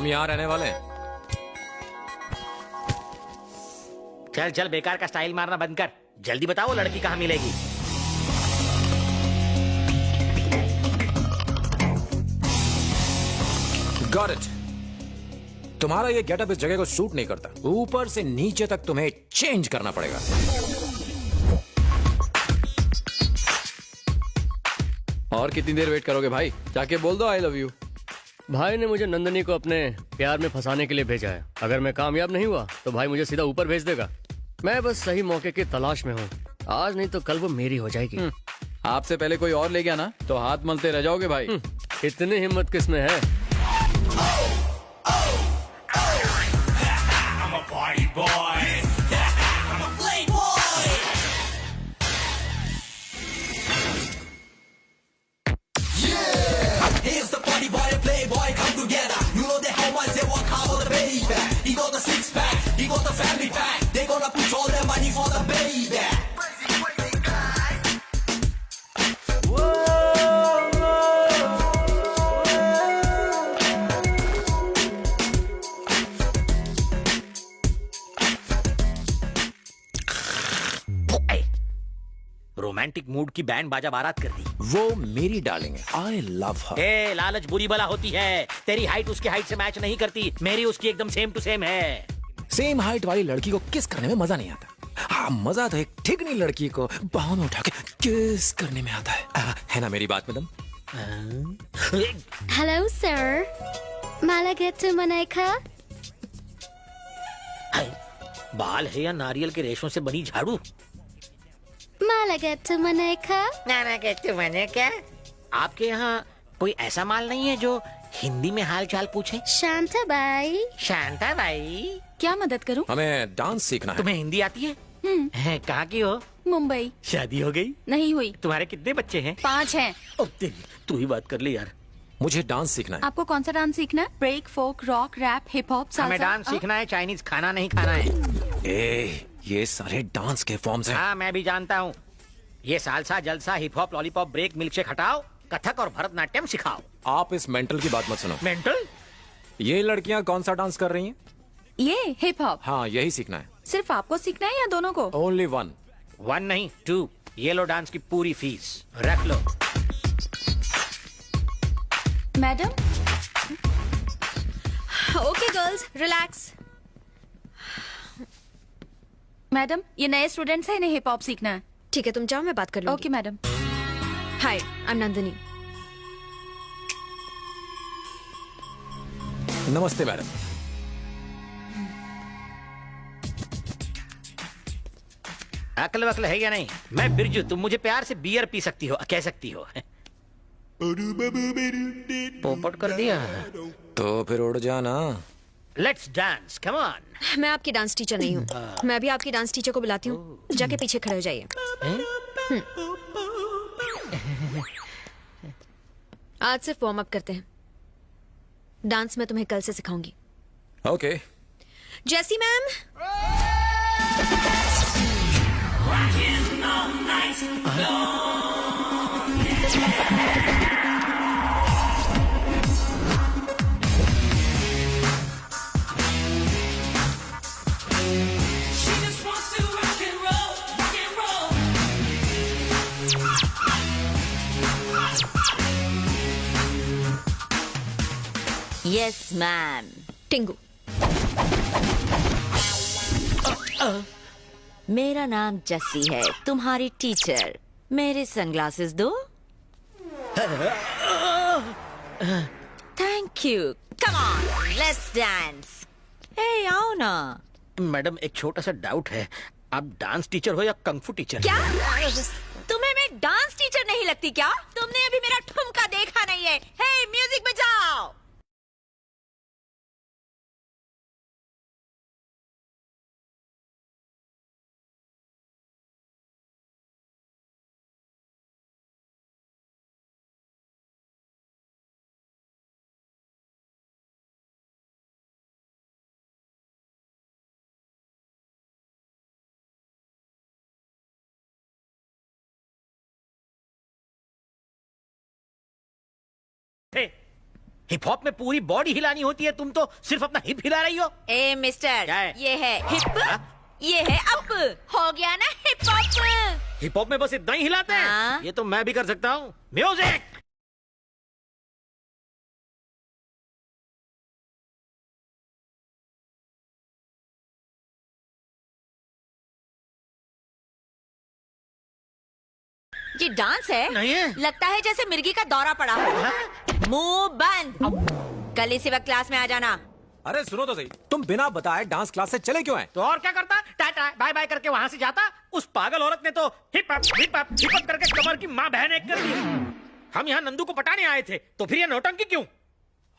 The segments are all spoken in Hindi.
हम यहाँ रहने वाले हैं। चल चल, बेकार का स्टाइल मारना बंद कर। जल्दी बताओ लड़की कहाँ मिलेगी। Got it. तुम्हारा ये गेटअप इस जगह को सूट नहीं करता। ऊपर से नीचे तक तुम्हें चेंज करना पड़ेगा। और कितनी देर वेट करोगे भाई? जाके बोल दो आई लव यू। भाई ने मुझे नंदनी को अपने प्यार में फंसाने के लिए भेजा है। अगर मैं कामयाब नहीं हुआ तो भाई मुझे सीधा ऊपर भेज देगा। मैं बस सही मौके की तलाश में हूँ। आज नहीं तो कल वो मेरी हो जाएगी। आपसे पहले कोई और ले गया ना तो हाथ मलते रह जाओगे भाई। इतनी हिम्मत किस में है? रोमांटिक मूड की बैंड बाजा बारात कर दी। वो मेरी डार्लिंग है। आई लव हर। ए, लालच बुरी बला होती है। तेरी हाइट उसकी हाइट से मैच नहीं करती। मेरी उसकी एकदम सेम टू सेम है। सेम हाइट वाली लड़की को किस करने में मजा नहीं आता। हाँ, मजा तो एक ठिगनी लड़की को बाहों में उठा के किस करने में आता है। है ना मेरी बात madam? Hello, sir. Mala get to Manaika? बाल है या नारियल के रेशों से बनी झाड़ू? Mala get to Manaika? नाना कहते मैंने क्या? आपके यहाँ कोई ऐसा माल नहीं है जो हिंदी में हाल चाल पूछे? Shanta bai. शांता भाई, क्या मदद करूं? हमें डांस सीखना है। तुम्हें हिंदी आती है? कहाँ की हो? मुंबई। शादी हो गई? नहीं हुई। तुम्हारे कितने बच्चे हैं? 5 हैं। ओ तेरी, तू ही बात कर ले यार। मुझे डांस सीखना है। आपको कौन सा डांस सीखना है? ब्रेक, फोक, रॉक, रैप, हिप हॉप, हमें साल्सा? डांस सीखना है, चाइनीज खाना नहीं खाना है। ए, ये सारे डांस के फॉर्म्स हैं। हाँ, मैं भी जानता हूँ। ये सालसा, जलसा, hip hop, lollipop, break, milkshake हटाओ, कथक और भरतनाट्यम सिखाओ। आप इस मेंटल की बात मत सुनो। मेंटल? ये लड़कियां कौन सा डांस कर रही हैं? ये हिप हॉप। हाँ, यही सीखना है। सिर्फ आपको सीखना है या दोनों को? Only one. 1 नहीं 2। ये लो डांस की पूरी फीस, रख लो। Madam. Okay girls, relax. Madam, ये नए स्टूडेंट्स हैं, इन्हें हिप हॉप सीखना है। ठीक है, तुम जाओ, मैं बात कर लूंगी। Okay madam. Hi, I am Nandini. नमस्ते मैडम। अकल वकल है या नहीं? मैं बिरजू, तुम मुझे प्यार से बियर पी सकती हो, कह सकती हो। पोपट कर दिया। तो फिर उड़ जाना। Let's dance, come on. मैं आपकी डांस टीचर नहीं हूँ। मैं भी आपकी डांस टीचर को बुलाती हूँ। जाके पीछे खड़े हो जाइए। आज सिर्फ वार्म अप करते हैं। डांस मैं तुम्हें कल से सिखाऊंगी। ओके। जैसी मैम। Yes ma'am. टिंगू। मेरा नाम जस्सी है, तुम्हारी टीचर। मेरे सनग्लासेस दो। Thank you. Come on, let's dance. ए, आओ ना। मैडम, एक छोटा सा डाउट है। आप डांस टीचर हो या कंगफू टीचर? क्या तुम्हें मैं डांस टीचर नहीं लगती क्या? तुमने अभी मेरा ठुमका देखा नहीं है। हे, म्यूजिक बजाओ। हिप हॉप में पूरी बॉडी हिलानी होती है, तुम तो सिर्फ अपना हिप हिला रही हो। ए मिस्टर, क्या है? ये है हिप, ये है अप, हो गया ना हिप हॉप। हिप हॉप में बस इतना ही हिलाते हैं? हाँ। ये तो मैं भी कर सकता हूँ। म्यूजिक। ये डांस है? नहीं है। लगता है जैसे मिर्गी का दौरा पड़ा हो। मुंह बंद। कल इसी वक्त क्लास में आ जाना। अरे सुनो तो सही, तुम बिना बताए डांस क्लास से चले क्यों आए? तो और क्या करता? टाटा बाय बाय करके वहां से जाता। उस पागल औरत ने तो hip hop hip hop hip hop करके कमर की माँ बहन एक कर दी। हम यहाँ नंदू को पटाने आए थे, तो फिर ये नौटंकी क्यों?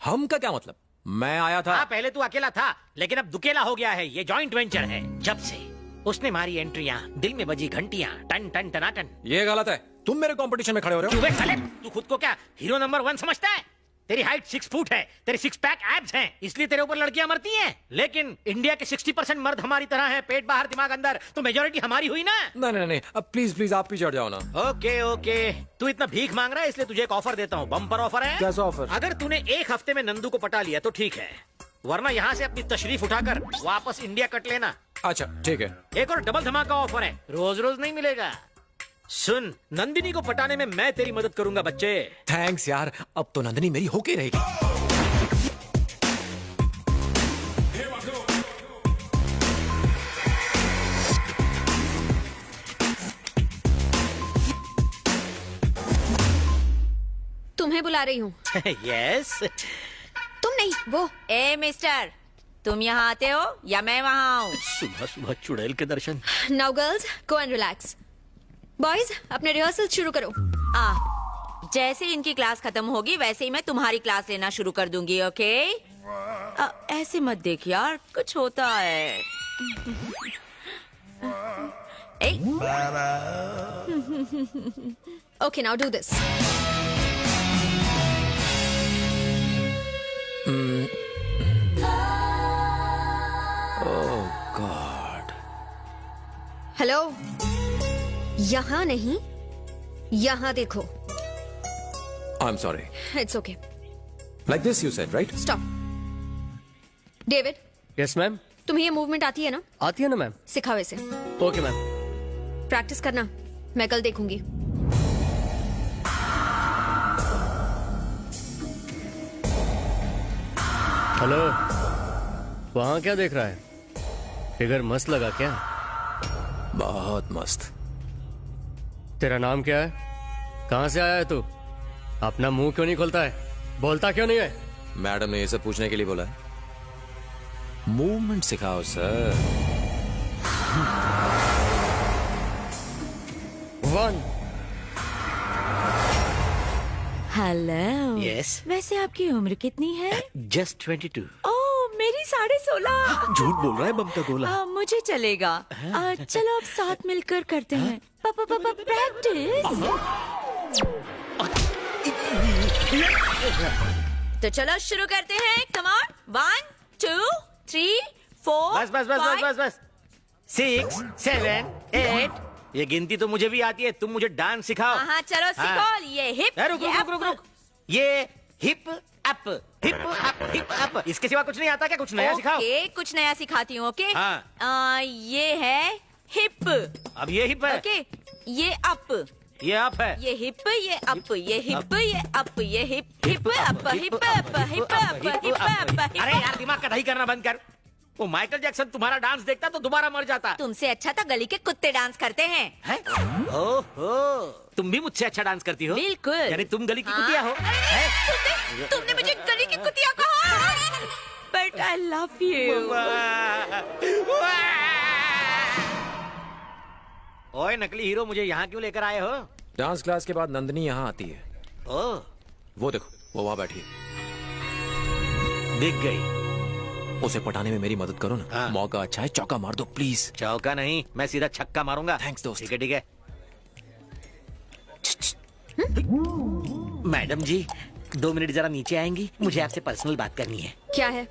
हम का क्या मतलब? मैं आया था। हाँ, पहले तू अकेला था, लेकिन अब दुकेला हो गया है। ये जॉइंट वेंचर है। जब से उसने मारी एंट्रियां, दिल में बजी घंटियां, टन टन टनाटन। ये गलत है, तुम मेरे कंपटीशन में खड़े हो रहे हो। चुप है साले, तू खुद को क्या हीरो नंबर 1 समझता है? तेरी हाइट 6 फुट है, तेरे 6 पैक एब्स हैं, इसलिए तेरे ऊपर लड़कियां मरती हैं। लेकिन इंडिया के 60% मर्द हमारी तरह हैं, पेट बाहर दिमाग अंदर, तो मेजोरिटी हमारी हुई ना। नहीं नहीं नहीं, अब प्लीज प्लीज आप पीछे हट जाओ ना। ओके ओके, तू इतना भीख मांग रहा है, इसलिए तुझे एक ऑफर देता हूँ। बम्पर ऑफर है। कैसा ऑफर? अगर तूने एक हफ्ते में नंदू को पटा लिया तो ठीक है, वरना यहाँ से अपनी तशरीफ उठाकर वापस इंडिया कट लेना। अच्छा ठीक है। एक और डबल धमाका ऑफर है, रोज रोज नहीं मिलेगा। सुन, नंदिनी को पटाने में मैं तेरी मदद करूंगा बच्चे। थैंक्स यार, अब तो नंदिनी मेरी होके रहेगी। तुम्हें बुला रही हूँ। यस। तुम नहीं, वो। ए मिस्टर, तुम यहाँ आते हो या मैं वहाँ आऊँ? सुबह सुबह चुड़ैल के दर्शन। Now girls, go and relax. Boys, अपने रिहर्सल शुरू करो। जैसे इनकी क्लास खत्म होगी वैसे ही मैं तुम्हारी क्लास लेना शुरू कर दूंगी, ओके? ऐसे मत देख यार, कुछ होता है। ए, okay, now do this. Oh God. Hello, यहाँ नहीं, यहाँ देखो। I am sorry. It's okay. Like this you said, right? Stop. David, yes ma'am. तुम्हें ये मूवमेंट आती है ना? आती है ना मैम। सिखाओ इसे। Okay ma'am. प्रैक्टिस करना, मैं कल देखूंगी। हेलो, वहाँ क्या देख रहा है? फिगर मस्त लगा क्या? बहुत मस्त। तेरा नाम क्या है? कहाँ से आया है तू? अपना मुंह क्यों नहीं खोलता है? बोलता क्यों नहीं है? मैडम ने ये सब पूछने के लिए बोला है। मूवमेंट सिखाओ सर। 1 हेलो। यस। वैसे आपकी उम्र कितनी है? जस्ट 22। ओह, मेरी 16.5। झूठ बोल रहा है बम का गोला। मुझे चलेगा। चलो अब साथ मिलकर करते हैं। प्रैक्टिस। तो चलो शुरू करते हैं। Come on, 1 2 3 4। बस बस बस बस बस बस। 6 7 8। ये गिनती तो मुझे भी आती है, तुम मुझे डांस सिखाओ। हाँ चलो सीखो। ये हिप, रुक ये रुक रुक अप। रुक। ये hip up hip up hip up, इसके सिवा कुछ नहीं आता क्या? कुछ नया सिखाओ। ओके, कुछ नया सिखाती हूँ। ओके। हाँ। ये है हिप। अब ये हिप है। ओके, ये अप, ये अप है। ये हिप, ये अप, ये हिप, ये अप, ये hip, hip up, hip up, hip up, hip up. अरे यार, दिमाग का दही करना बंद कर। वो माइकल जैक्सन तुम्हारा डांस देखता तो दोबारा मर जाता। तुमसे अच्छा तो गली के कुत्ते डांस करते हैं। है? ओहो, तुम भी मुझसे अच्छा डांस करती हो? बिल्कुल। यानी तुम गली की हाँ। कुतिया हो? तुमने मुझे गली की कुतिया कहा, बट आई लव यू। ओए नकली हीरो, मुझे यहाँ क्यों लेकर आए हो? डांस क्लास के बाद नंदिनी यहाँ आती है। ओह, वो देखो, वो वहां बैठी है। दिख गई। उसे पटाने में मेरी मदद करो ना। हाँ। मौका अच्छा है, चौका मार दो प्लीज। चौका नहीं, मैं सीधा छक्का मारूंगा। थैंक्स दोस्त। ठीक है ठीक है। मैडम जी, 2 मिनट जरा नीचे आएंगी? मुझे आपसे पर्सनल बात करनी है। क्या है?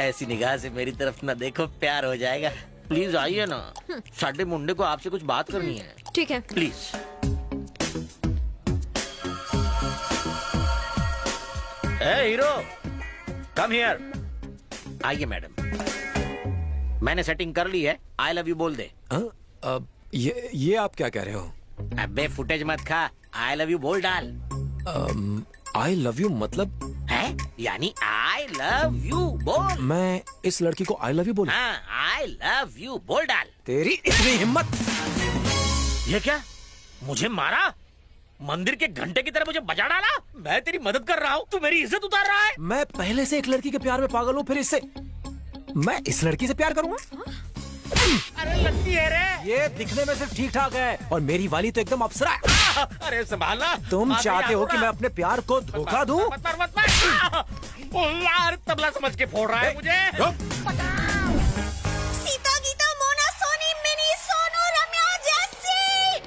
ऐसी निगाह से मेरी तरफ ना देखो, प्यार हो जाएगा। प्लीज आइए ना, साडे मुंडे को आपसे कुछ बात करनी है। ठीक है। प्लीज। Hero come here. आइए मैडम, मैंने सेटिंग कर ली है, आई लव यू बोल दे। ये आप क्या कह रहे हो? अबे फुटेज मत खा, आई लव यू बोल डाल। आई लव यू मतलब? है यानी आई लव यू बोल। मैं इस लड़की को आई लव यू बोलूं? हाँ, आई लव यू बोल डाल। तेरी इतनी हिम्मत! ये क्या, मुझे मारा? मंदिर के घंटे की तरह मुझे बजा डाला? मैं तेरी मदद कर रहा हूँ, तू मेरी इज्जत उतार रहा है। मैं पहले से एक लड़की के प्यार में पागल हूँ, फिर इससे मैं इस लड़की से प्यार करूंगा? अरे लगती है रे। ये दिखने में सिर्फ ठीक ठाक है और मेरी वाली तो एकदम अप्सरा है। अरे संभालना। तुम चाहते हो कि मैं अपने प्यार को धोखा दूं? मत मार, मत मार। ओ यार, तबला समझ के फोड़ रहा है मुझे। सीता गीता मोना सोनी मिनी सोनू रम्या जैसी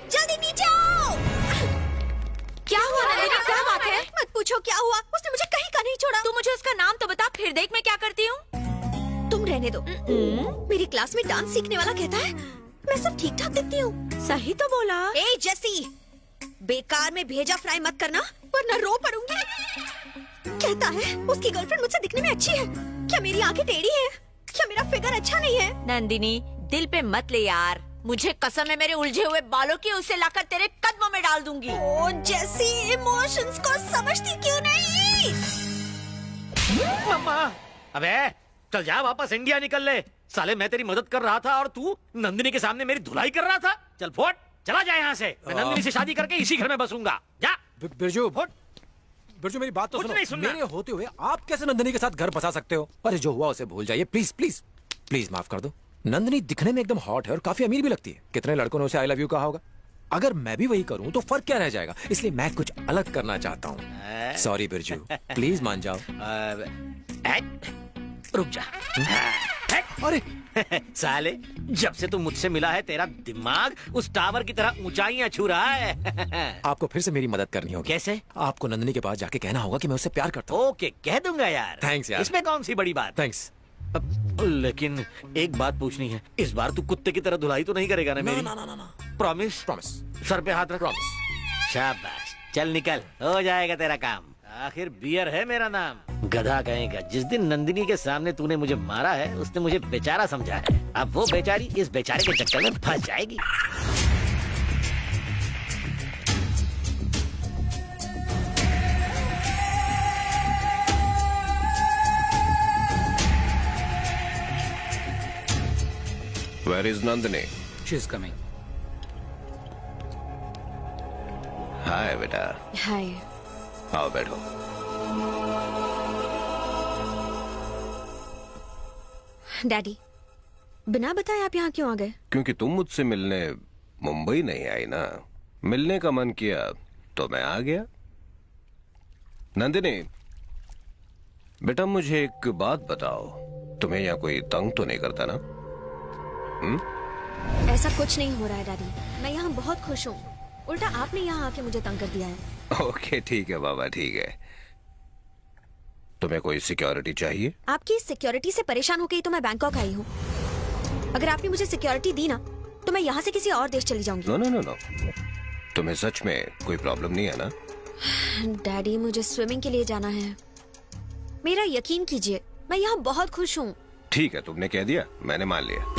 जल्दी नीचे आओ। क्या हुआ नंदिनी, क्या बात है? मत पूछो क्या हुआ, उसने मुझे कहीं का नहीं छोड़ा। तू मुझे उसका नाम तो बता, फिर देख मैं क्या करती हूँ। तुम रहने दो। मेरी क्लास में डांस सीखने वाला कहता है मैं सब ठीक ठाक दिखती हूँ। सही तो बोला। ए जैसी, बेकार में भेजा फ्राई मत करना वरना रो पड़ूंगी। कहता है उसकी गर्लफ्रेंड मुझसे दिखने में अच्छी है। क्या मेरी आंखें टेढ़ी हैं? क्या मेरा फिगर अच्छा नहीं है? नंदिनी, दिल पे मत ले यार, मुझे कसम है मेरे उलझे हुए बालों की, उसे लाकर तेरे कदमों में डाल दूंगी। ओ जैसी, इमोशंस को समझती क्यों नहीं? मम्मा, अबे चल जा, वापस इंडिया निकल ले। साले मैं तेरी मदद कर रहा था और तू नंदिनी के सामने मेरी धुलाई कर रहा था। चल फोट, चला जा यहाँ से। मैं नंदिनी से शादी करके इसी घर में बसूंगा। जा बिरजू, बिरजू मेरी बात तो कुछ सुनो। नहीं सुनना। मेरे होते हुए आप कैसे नंदिनी के साथ घर बसा सकते हो? अरे जो हुआ उसे भूल जाइए, प्लीज प्लीज प्लीज माफ कर दो। नंदिनी दिखने में एकदम हॉट है और काफी अमीर भी लगती है। कितने लड़कों ने उसे आई लव यू कहा होगा। अगर मैं भी वही करूं तो फर्क क्या रह जाएगा? इसलिए मैं कुछ अलग करना चाहता हूँ। सॉरी बिरजू, प्लीज मान जाओ। रुक जा। अरे साले, जब से तू मुझसे मिला है तेरा दिमाग उस टावर की तरह ऊंचाइयां छू रहा है। आपको फिर से मेरी मदद करनी होगी। कैसे? आपको नंदिनी के पास जाके कहना होगा कि मैं उससे प्यार करता हूँ। ओके, कह दूंगा यार। Thanks यार। इसमें कौन सी बड़ी बात? थैंक्स। लेकिन एक बात पूछनी है, इस बार तू कुत्ते की तरह धुलाई तो नहीं करेगा ना मेरी? ना। प्रॉमिस? प्रॉमिस। सर पे हाथ रख। प्रॉमिस। शाबाश, चल निकल, हो जाएगा तेरा काम। आखिर बियर है मेरा नाम। गधा कहेगा, जिस दिन नंदिनी के सामने तूने मुझे मारा है उसने मुझे बेचारा समझा है। अब वो बेचारी इस बेचारे के चक्कर में फंस जाएगी। Where is Nandini? She is coming. हाय बेटा, हाय। आओ बैठो। डैडी, बिना बताए आप यहाँ क्यों आ गए? क्योंकि तुम मुझसे मिलने मुंबई नहीं आई ना, मिलने का मन किया तो मैं आ गया। नंदिनी बेटा, मुझे एक बात बताओ, तुम्हें यहाँ कोई तंग तो नहीं करता ना? ऐसा कुछ नहीं हो रहा है डैडी, मैं यहाँ बहुत खुश हूँ। उल्टा आपने यहाँ आके मुझे तंग कर दिया है। ओके ठीक है बाबा, ठीक है। तुम्हें कोई सिक्योरिटी चाहिए? आपकी सिक्योरिटी से परेशान होकर ही तो मैं बैंकॉक आई हूँ। अगर आपने मुझे सिक्योरिटी दी ना तो मैं यहाँ से किसी और देश चली जाऊंगी। नो नो नो नो, तुम्हें सच में कोई प्रॉब्लम नहीं है ना? डैडी, मुझे स्विमिंग के लिए जाना है। मेरा यकीन कीजिए, मैं यहाँ बहुत खुश हूँ। ठीक है, तुमने कह दिया, मैंने मान लिया।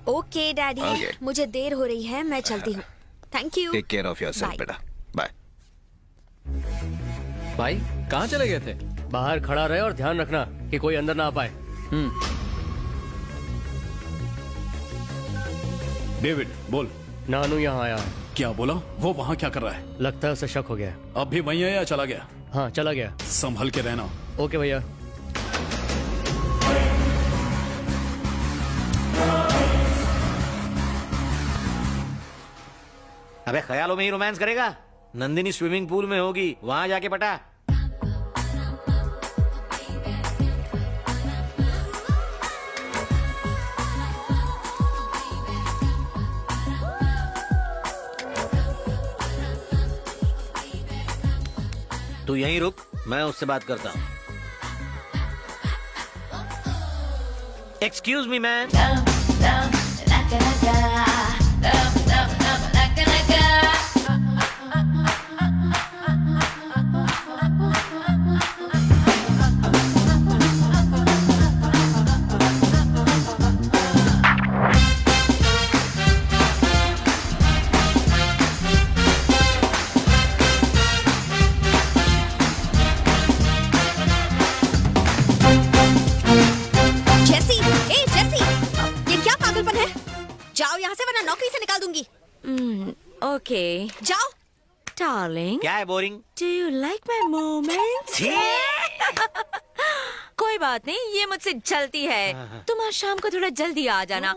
Okay daddy, Okay. मुझे देर हो रही है, मैं चलती हूँ। Thank you. Take care of yourself Bye. बेटा, बाय। भाई कहाँ चले गए थे? बाहर खड़ा रहे और ध्यान रखना कि कोई अंदर ना आ पाए। डेविड बोल। नानू यहाँ आया है। क्या बोला? वो वहाँ क्या कर रहा है? लगता है उसे शक हो गया। अब भी वहीं है या चला गया? हाँ, चला गया। संभल के रहना। ओके भैया। अबे ख्यालों में ही रोमांस करेगा? नंदिनी स्विमिंग पूल में होगी, वहां जाके पटा। तू यहीं रुक, मैं उससे बात करता हूँ। Excuse me man. ओके जाओ। डार्लिंग, क्या है boring? Do you like my moments? कोई बात नहीं, ये मुझसे चलती है। तुम आज शाम को थोड़ा जल्दी आ जाना।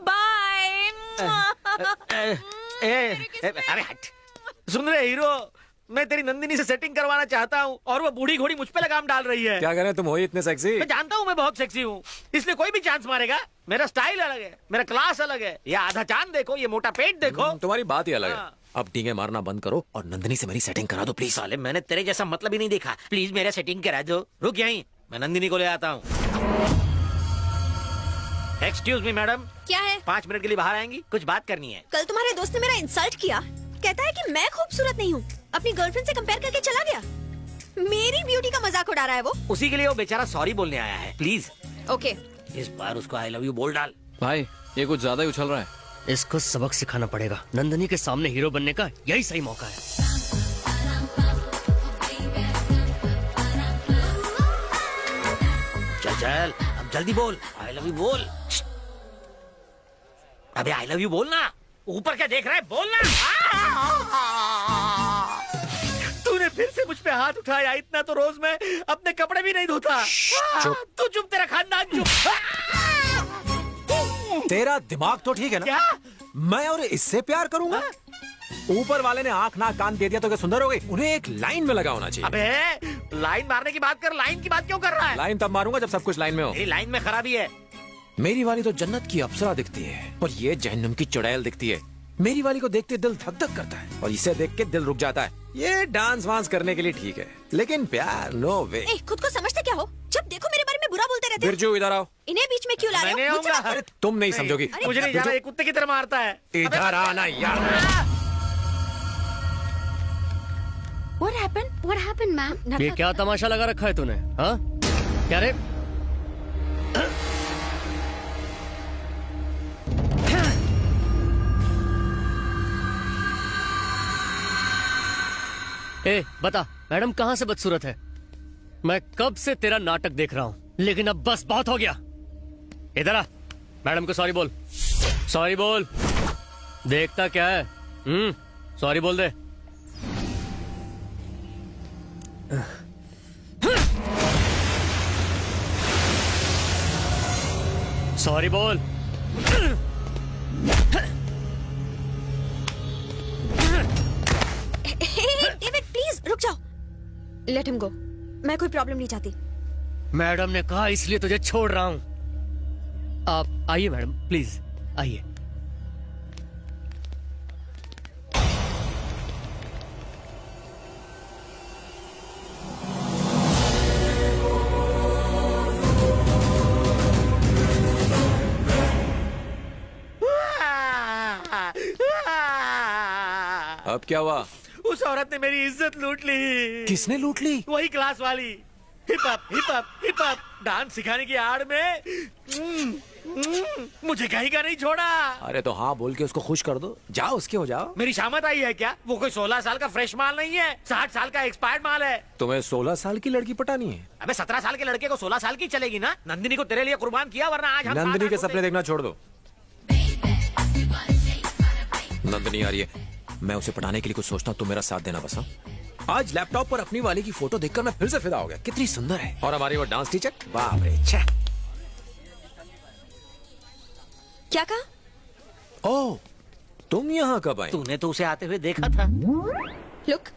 बाय। अरे हट। सुन रहे हीरो, मैं तेरी नंदिनी से सेटिंग करवाना चाहता हूँ और वो बूढ़ी घोड़ी मुझ पे लगाम डाल रही है। क्या करें, तुम हो ही इतने सेक्सी। मैं जानता हूँ मैं बहुत सेक्सी हूँ, इसलिए कोई भी चांस मारेगा। मेरा स्टाइल अलग है, मेरा क्लास अलग है। ये आधा चांद देखो, ये मोटा पेट देखो। तुम्हारी बात ही अलग है। हाँ। अब डींगे मारना बंद करो और नंदिनी से मेरी सेटिंग करा दो प्लीज। साले, मैंने तेरे जैसा मतलब ही नहीं देखा। प्लीज मेरा सेटिंग करा दो। रुक यहीं, मैं नंदिनी को ले आता हूँ। एक्सक्यूज मी मैडम, क्या है? 5 मिनट के लिए बाहर आएंगी, कुछ बात करनी है। कल तुम्हारे दोस्त ने मेरा इंसल्ट किया, कहता है कि मैं खूबसूरत नहीं हूँ, अपनी गर्लफ्रेंड से कंपेयर करके चला गया। मेरी ब्यूटी का मजाक उड़ा रहा है वो। उसी के लिए वो बेचारा सॉरी बोलने आया है। Please okay. इस बार उसको आई लव यू बोल डाल। भाई ये कुछ ज्यादा ही उछल रहा है। इसको सबक सिखाना पड़ेगा। नंदनी के सामने हीरो बनने का यही सही मौका है। चल चल, अब जल्दी बोल, आई लव यू बोल। अबे आई लव यू बोलना। ऊपर क्या देख रहा है, बोलना। तूने फिर से मुझ पे हाथ उठाया। इतना तो रोज मैं अपने कपड़े भी नहीं धोता। तू चुप, तेरा खानदान चुप। तेरा दिमाग तो ठीक है ना? क्या? मैं और इससे प्यार करूंगा? ऊपर वाले ने आंख नाक कान दे दिया तो क्या सुंदर हो गई? उन्हें एक लाइन में लगा होना चाहिए। अबे लाइन मारने की बात कर, लाइन की बात क्यों कर रहा है? लाइन तब मारूंगा जब सब कुछ लाइन में हो। मेरी लाइन में खराबी है। मेरी वाली तो जन्नत की अप्सरा दिखती है और ये जहन्नम की चुड़ैल दिखती है। मेरी वाली को देखते दिल धक धक करता है और इसे देख के दिल रुक जाता है। ये डांस वांस करने के लिए ठीक है, लेकिन प्यार नो वे। खुद को समझते क्या हो? जब देखो मेरे बारे में बुरा बोलते रहते हो। बिरजू इधर आओ। इन्हें बीच में क्यों ला रहे मैं हो? नहीं मुझसे आऊंगा। बात अरे तुम नहीं समझोगी। मुझे नहीं जाना, ये कुत्ते की तरह मारता है। इधर आना यार। What happened? What happened, ma'am? ये क्या तमाशा लगा रखा है तूने? हाँ क्या रे? ए बता, मैडम कहाँ से बदसूरत है? मैं कब से तेरा नाटक देख रहा हूँ, लेकिन अब बस बहुत हो गया। इधर आ, मैडम को सॉरी बोल। सॉरी बोल। देखता क्या है? सॉरी बोल दे। सॉरी बोल। डेविड प्लीज रुक जाओ। Let him go. मैं कोई प्रॉब्लम नहीं चाहती। मैडम ने कहा इसलिए तुझे छोड़ रहा हूं। आप आइए मैडम, प्लीज आइए। अब क्या हुआ? उस औरत ने मेरी इज्जत लूट ली। किसने लूट ली? वही क्लास वाली। Hip hop hip hop hip hop dance सिखाने की आड़ में मुझे कहीं का नहीं छोड़ा। अरे तो हाँ बोल के उसको खुश कर दो। जाओ उसके हो जाओ। मेरी शामत आई है क्या? वो कोई 16 साल का फ्रेश माल नहीं है, 60 साल का एक्सपायर्ड माल है। तुम्हें 16 साल की लड़की पटानी है? अबे 17 साल के लड़के को 16 साल की चलेगी ना। नंदिनी को तेरे लिए कुर्बान किया, वरना आज हम नंदिनी के साथ सपने देखना छोड़ दो। नंदिनी आ रही है, मैं उसे पढ़ाने के लिए कुछ सोचता हूँ, तुम मेरा साथ देना बस। हाँ? आज लैपटॉप पर अपनी वाली की फोटो देखकर मैं फिर से फिदा हो गया। कितनी सुंदर है। और हमारी वो डांस टीचर, बाप रे छे। क्या कहा? ओह, तुम यहाँ कब आई? तूने तो उसे आते हुए देखा था। लुक,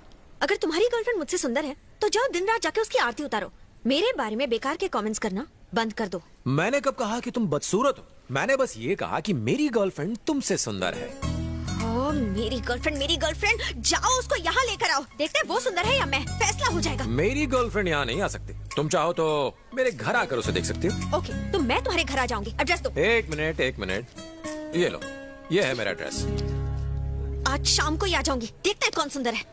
अगर तुम्हारी गर्लफ्रेंड मुझसे सुंदर है तो जाओ दिन रात जाके उसकी आरती उतारो। मेरे बारे में बेकार के कमेंट्स करना बंद कर दो। मैंने कब कहा कि तुम बदसूरत हो? मैंने बस ये कहा कि मेरी गर्लफ्रेंड तुमसे सुंदर है। ओह, मेरी गर्लफ्रेंड, जाओ उसको यहाँ लेकर आओ। देखते हैं वो सुंदर है या मैं, फैसला हो जाएगा। मेरी गर्लफ्रेंड यहाँ नहीं आ सकती। तुम चाहो तो मेरे घर आकर उसे देख सकती हो। ओके, तो मैं तुम्हारे घर आ जाऊंगी। एड्रेस दो। एक मिनट, ये लो, ये है मेरा एड्रेस। आज शाम को ही आ जाऊंगी। देखते हैं कौन सुंदर है।